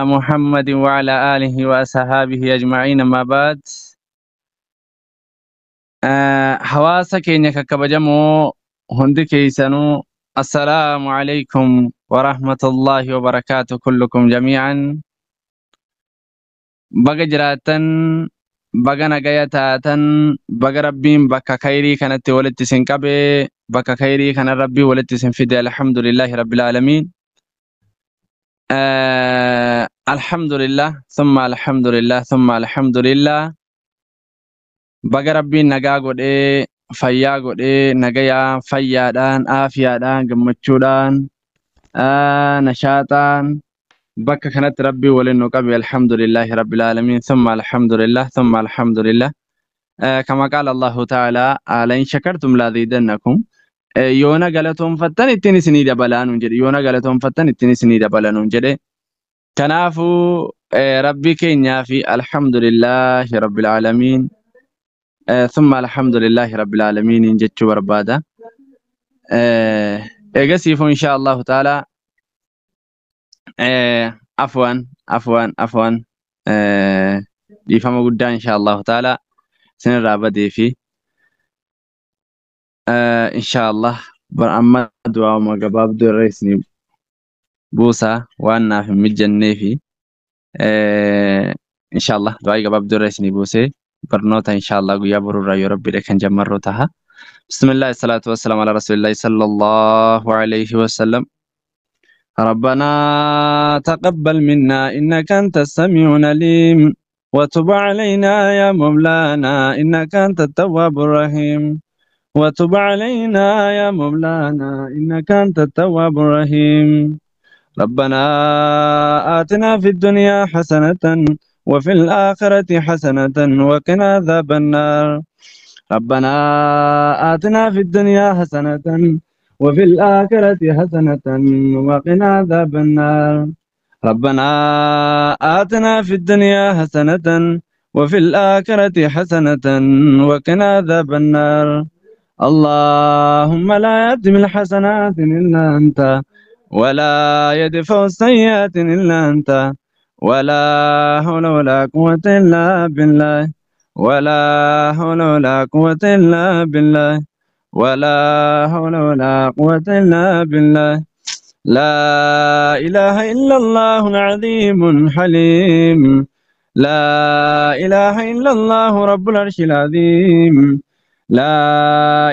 محمد وعلى آله وأصحابه أجمعين ما بعد حواسا كينيا كبجمو هندي كيسانو السلام عليكم ورحمة الله وبركاته كلكم جميعا بقى جراتن بقى نقايتاتن بقى ربين بقى خيري كانت ولدت سنكبي بقى خيري كان ربي ولدت سنفدي الحمد لله رب العالمين الحمد لله ثم الحمد لله ثم الحمد لله baga rabbiin nagaa godhee fayyaa godhee nagayaan fayyaadhaan aafiyaadhaan gammachuudhaan nashaaxaan bakka kanatti rabbii waliin nu qabe alhamdulillahi rabbil aalamiin thumma alhamdulillah kama qaala allahu ta'ala in shakartum laziidannakum yoona galatoonfattan ittiin isinii dabalaanuun jedhe yoona galatoonfattan ittiin isinii dabalanuun jedhe kanaafuu rabbii keenyaa fi alhamdulillahi rabbil aalamiin ثم الحمد لله رب العالمين جتشو بربادا اجسيفو ان شاء الله تعالى عفوا يفهم قدام ان شاء الله تعالى سن رابدي في ان شاء الله برأما دعاء ما قباب دو الرئيسني بوسا وانا في مجنة في ان شاء الله دعاء قباب دو الرئيسني بوسي برنوتا إن شاء الله يا برورا يا ربي لكن جمرتها بسم الله الصلاة والسلام على رسول الله صلى الله عليه وسلم ربنا تقبل منا إنك أنت السميع العليم وتب علينا يا مولانا إنك أنت التواب الرحيم وتب علينا يا مولانا إنك أنت التواب الرحيم ربنا آتنا في الدنيا حسنة وفي الآخرة حسنة وقنا عذاب النار ربنا آتنا في الدنيا حسنة وفي الآخرة حسنة وقنا عذاب النار ربنا آتنا في الدنيا حسنة وفي الآخرة حسنة وقنا عذاب النار اللهم لا يهدم الحسنات إلا أنت ولا يدفع السيئات إلا أنت ولا حول ولا قوة إلا بالله ولا حول ولا قوة إلا بالله ولا حول ولا قوة إلا بالله لا إله إلا الله العظيم الحليم لا إله إلا الله رب العرش العظيم لا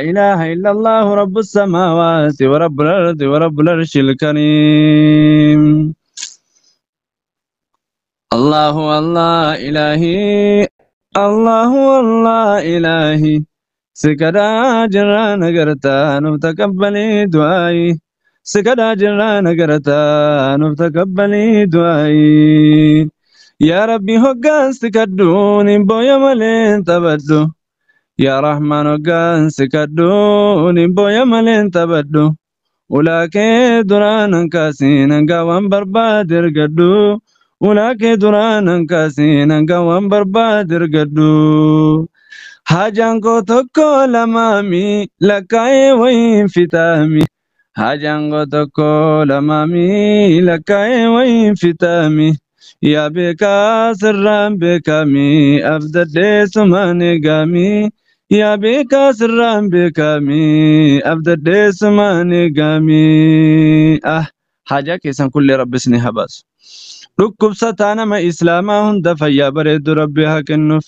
إله إلا الله رب السماوات ورب الأرض ورب العرش الكريم الله الله إلهي الله الله إلهي سكدا جرى نغرتا نتقبلي دعائي سكدا جرى نغرتا نتقبلي دعائي يا ربي هقان سكدوني بويا ملين تبدو يا رحمن هقان سكدوني بويا ملين تبدو ولكن درانا كاسين قوان بربادر قدو ولكن درانا كاسين قوان بربادر قدو hajango tokko lamami lakkae wayin fitami hajango tokko lamami lakkae wayin fitami ya beka sirran bekami abdade sumane gami ya beka sirran bekami abdade sumane gami haja kesan kulli rabbisni habas dhukkubsataa nama islaamaa hunda fayyaa bareedu rabbi haa kennuuf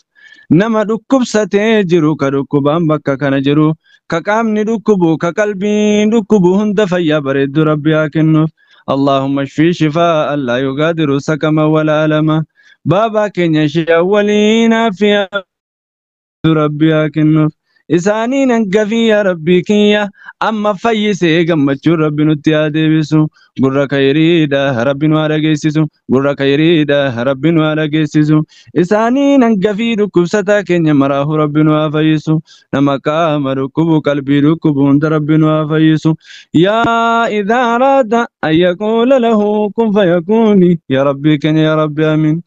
nama dhukkubsatee jiru ka dhukkubaan bakka kana jiru ka qaamni dhukkubu ka qalbiin dhukkubu hunda fayyaa bareedu rabbi haa kennuuf اللهم اشفي شفاء لا يغادر سقما ولا ألما بابا كينيا شيء أولين في ربي haa kennuuf isaaniin hangafi yaa rabbii kiyya amma fayyisee gammachuun rabbi nutti haa deebisu gurra khayriidha rabbi nu haa dhageessisu gurra khayriidha rabbi nu haa dhageessisu isaaniin hangafi dhukkubsataa keenya maraahu rabbi nu haa fayyisu nama qaama dhukkubu qalbii dhukkubu hunda rabbi nu haa fayyisu yaa idhaa araada an yaquula lahu kun fayakuuni yaa rabbii keenya yaa rabbi amiin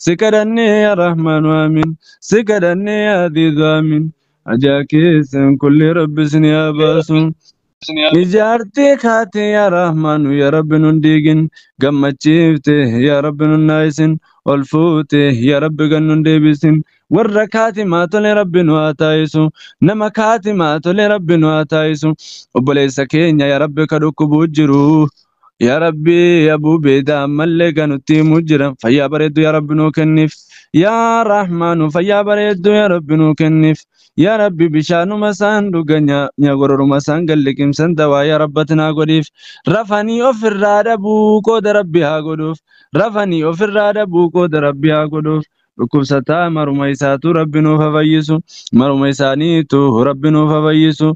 سكرني يا رحمن آمين سكرني يا عزيز آمين أجاكيس كل رب سني أباسون ijaartii kaate yaa rahmaanu yaa rabbi nun diigin gammachiifte yaa rabbi nun naayisin ol fuute yaa rabbi gan nun deebisin warra kaati maatole rabbi nu haa taayisu nama kaati maatole rabbi nu haa taayisu obboleessa keenya yaa rabbi ka dhukkubuu jiru yaa rabbi abuu beedaa ammallee ganutti himuu jira fayyaa bareeddu yaa rabbi nuu kenniif yaa rahmaanu fayyaa bareeddu yaa rabbi nuu kenniif yaa rabbi bishaanuma isaan dhuganya nyagororuma isaan galliqimsan dawaa yaa rabbatinaa godhiif rafanii ofirraa dhabuu qooda rabbi haa godhuuf rafanii ofirraa dhabuu qooda rabbi haa godhuuf dhukkubsataa maruma isaatu rabbi nuuf haa fayyisu maruma isaaniitu rabbi nuuf haa fayyisu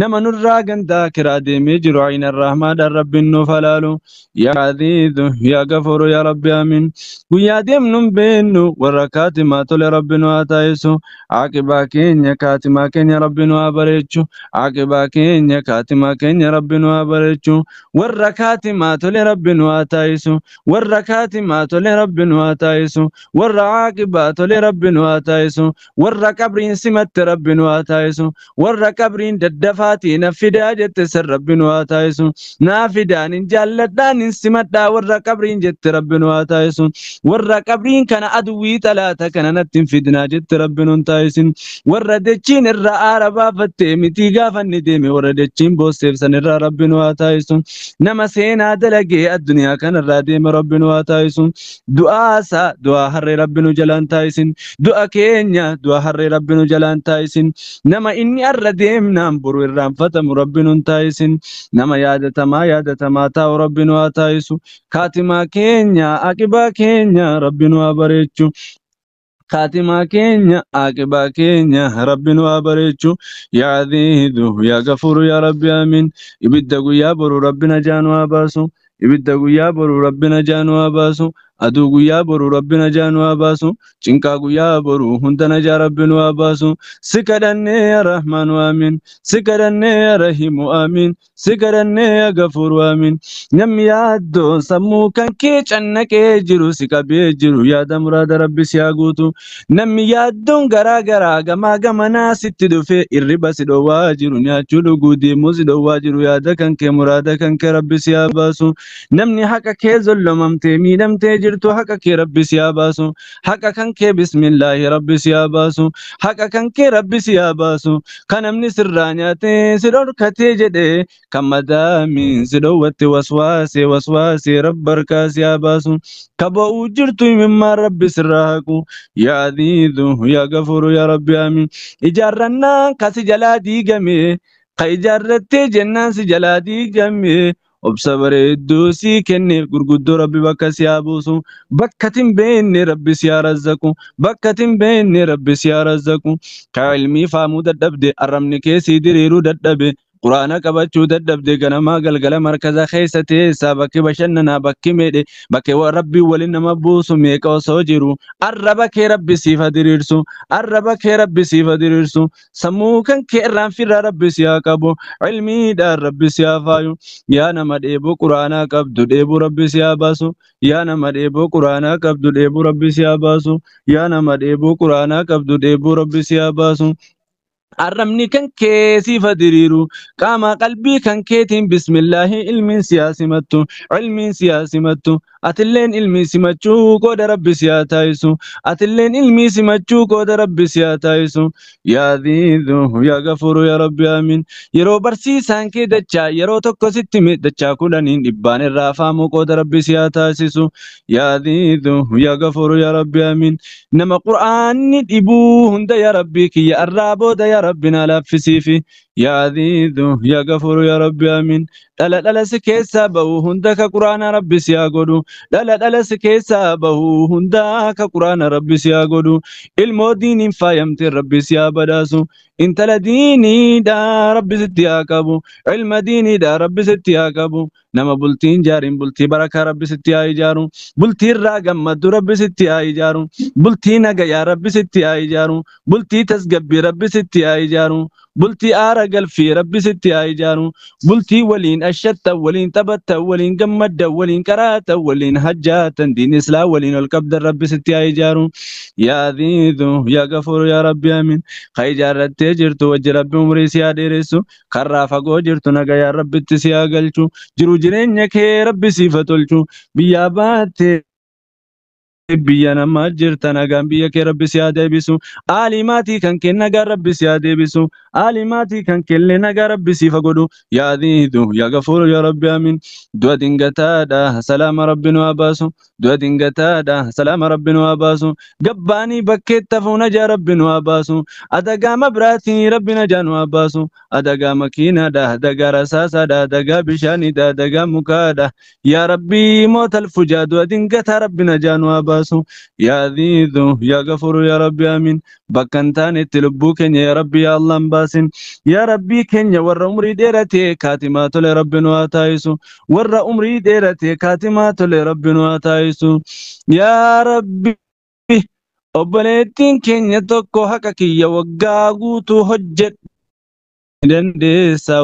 nama nurraa gandaa kiraa deemee jiru ayina rahmaadhaan rabbiin nuuf halaalu yaa aziizu yaa gafuuru yaa rabbi amiin guyyaa deemnuun beennu warra kaatimaa tole rabbi nu haa taayisu عاقبا كينيا كاتما كينيا ربنا وبريتشو عاقبا كينيا كاتما كينيا ربنا وبريتشو والركات ما تولي ربنا واتايسو والركات ما تولي ربنا واتايسو والعاقبا تولي ربنا واتايسو والركبرين سمت ربنا واتايسو والركبرين ددفاتي نفدا جت سر ربنا واتايسو نافدان جلدان سمت والركبرين جت ربنا واتايسو والركبرين كان ادوي ثلاثه كان نتنفدنا جت ربنا taayisin warra dachiin irraa aarabaa fattee mitii gaafanni deeme warra dachiin boosseefsan irraa rabbi nu haa taayisun nama seenaa dalagee addunyaa kanarraa deeme rabbi nu haa taayisun du'aasaa du'aa harree rabbi nu jalaan taayisin du'a keenya du'a harree rabbi nu jalaan taayisin nama inni arra deemnaan boru irraanfatamu rabbi nu taayisin nama yaadatamaa taa'u rabbi nu haa taayisu kaatimaa keenya aqibaa keenya rabbi nu haa bareechu خاتما كينيا عاقبا كينيا ربنا وبريتشو يا عزيز يا غفور يا ربي امين يبدغ يا برو ربنا جانو اباسو يبدغ يا برو ربنا جانو اباسو ادو يا برو ربنا جانو اباسو چنكا يا برو هندنا جا ربنا اباسو سكدن يا رحمن امين سكدن يا رحيم امين سكدن يا غفور امين نم يادو سمو كان كي چنكه جرو سكبي جرو يا دمراد ربي سياغوتو نم يادون غرا غرا غما غمنا ستدو في الربا سدو واجرو نياچو دغودي موزدو واجرو يا دكن كي مراد كان ربي سياباسو نمني حق كي ظلممتي ميدمتي جرتو حق كي ربي سياباسو حق كان كي بسم الله ربي سياباسو حق كان كي ربي سياباسو كنمني سرانياتي سدور كتي جدي كمدامي سدوت وسواسي رب بركا سياباسو كبو جرتو مما ربي سراكو يا عزيز يا غفور يا ربي امين اجارنا كاسي جلا ديغمي قيجارتي جنان سي جلا ديغمي وبصبر الدوسي كني غرغدو ربي بكسي ابوسو بكتم بين ربي سيا رزقو بكتم بين ربي سيا رزقو كعلمي فامو ددبدي ارمني كيسي ديرو ددبي قرآن قبچو ددبدي غنما غلغل مركز خيستي سابك بشننا بكي ميدي بكي وربي ولنما بوسو ميكو سوجيرو الربك ربي سيفا ديرسو الربك ربي سيفا ديرسو سمو كان كيران في ربي سيا كبو علمي دار ربي سيا فايو يا نما ديبو قرآن قبدو ديبو ربي سيا باسو يا نما ديبو قرآن قبدو ديبو ربي سيا باسو يا نما ديبو قرآن قبدو ديبو ربي سيا باسو الرمني كان كيسي فدريرو قاما قلبي كان كيتين بسم الله علم سياسي متو علم سياسي متو أتلين علمي سمتشو قد ربي سياتايسو أتلين علمي سمتشو قد ربي سياتايسو يا ذيذو يا غفور يا ربي آمين يرو برسي سانكي دچا يرو توكو ستمي دچا كودانين إبان الرافامو قد ربي سياتايسو يا ذيذو يا غفور يا ربي آمين نما قرآن ندبو هند يا ربي كي يا الرابو دا يا ربنا لا فسيفي يا عزيز يا غفور يا ربي آمين دلا سكيسا بهو هندك قرآن ربي سياغودو دلا سكيسا بهو هندك قرآن ربي سياغودو المودين فايمت ربي سيابداسو انت لديني دا ربي ستياكبو علم ديني دا ربي ستياكبو نما بلتين جارين بلتي بركة ربي ستياي جارو بلتي الراقم مدو ربي ستياي جارو بلتي نغا يا ربي ستياي جارو بلتي تسقبي ربي ستياي جارو بلتي آرا قال في ربي ستي ايجارو بلتي ولين اشت ولين تبت ولين قمد ولين كرات ولين هجات دين اسلام ولين الكبد ربي ستي ايجارو يا ذيذو يا غفور يا ربي امين خي جارتي جرتو وجه ربي عمري سيا ديرسو كرا فغو جرتو نغا يا ربي تسيا غلچو جرو جرين كي ربي صفتلچو بيا باتي biyya namaa jirta nagaan biyya kee rabbi si haa deebisu maatii kan kee nagaa rabbi si haa deebisu maatii kan keellee nagaa rabbi siif haa godhu yaa diidu yaa gafuuru yaa rabbi amiin du'a dingataadha salaama rabbi nu haa baasu du'a dingataadha salaama rabbi nu haa baasu gabbaanii bakkeetta fuuna jaa rabbi nu haa baasu adagaa mabraatii rabbi najaa nu haa baasu adagaa makiinaadha adagaa rasaasaadha adagaa bishaaniidha adagaa mukaadha yaa rabbi mootal fujaa du'a dingataa rabbi najaa nu haa baasu يا عزيز يا غفور يا ربي آمين بكنتان تلبو كنيا يا ربي يا الله باسم يا ربي كنيا ور عمري ديرتي كاتمات لرب واتايسو ور عمري ديرتي كاتمات لرب واتايسو يا ربي obboleettiin keenya tokko haqa kiyya waggaa guutuu hojjedhe dandeessa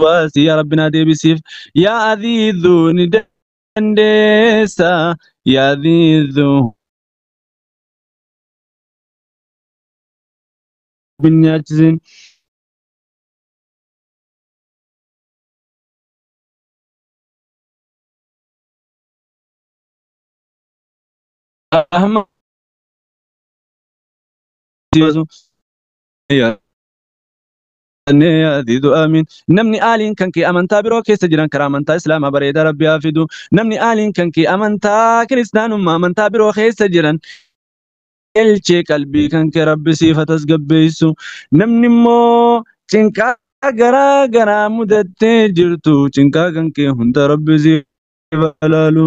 waasi yaa rabbinaa deebisiif yaa aziizu ni dandeessa yaa aziizu binyaachisin ahma yaa Aziizu amiin namni aaliin kan kee amantaa biroo keessa jiran karaa amantaa islaamaa bareeda rabbi haa fidu namni aaliin kan kee amantaa kiristaanummaa amantaa biroo keessa jiran elchee qalbii kan kee rabbi siif haa tasgabbeessu namni immoo cinqaa garaa garaa mudattee jirtu cinqaa kan kee hunda rabbi siif haa laalu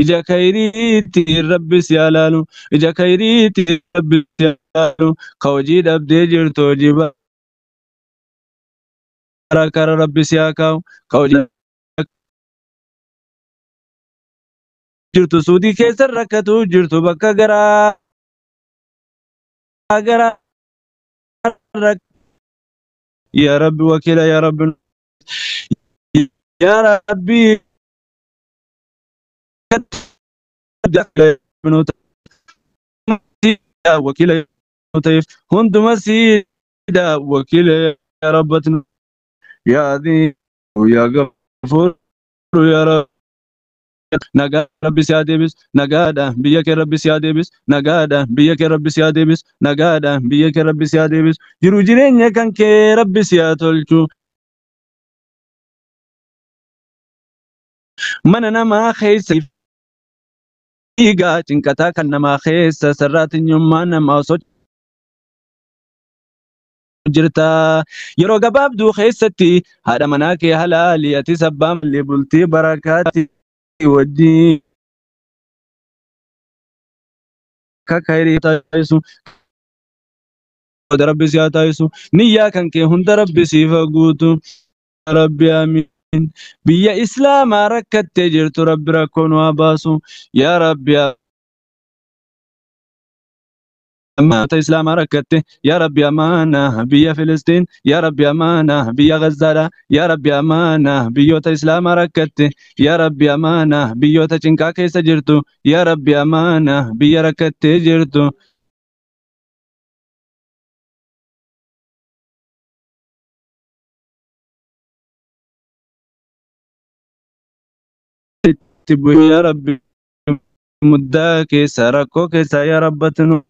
ija khayriitiin rabbi si haa laalu ija khayriitiin rabbi si haa laalu ka hojii dhabdee jirtu hojii barakara rabbi si haa kaa'u ka hojii jirtu suudii keessa rakkatu jirtu bakka garaa garaa yaa rabbi wakiila yaa rabbi yaa rabbi wakiila ta'eef hunduma siidha wakiila yaa rabbatnu yaa adiimu yaa gafuuru yaa rabbi nagaa rabbi si haa deebis nagaadha biyya kee rabbi si haa deebis nagaadha biyya kee rabbi si haa deebis nagaadha biyya kee rabbi si haa deebis jiru jireenya kan kee rabbi si haa tolchu mana namaa keessa dhiigaa cinqataa kan namaa keessa sarraatinyummaa namaa osoo jirta yeroo gabaabduu keessatti haadha manaa kee halaali ati sabbaa mallee bultii barakaatti wajjin kakayrii taasisu rabbi si haa taasisu niyyaa kan kee hunda rabbi siif haa guutu rabbi amiin biyya islaamaa rakkattee jirtu rabbi rakkoo nu haa baasu yaa rabbi أمانة إسلام ركته يا ربي أمانة بيا فلسطين يا ربي أمانة بيا غزة يا ربي أمانة بيوت إسلام ركته يا ربي أمانة بيوت چنكا كيس جرتو يا ربي أمانة بيا ركته جرتو تبو يا ربي مدة كيس ركو كيس يا ربتنو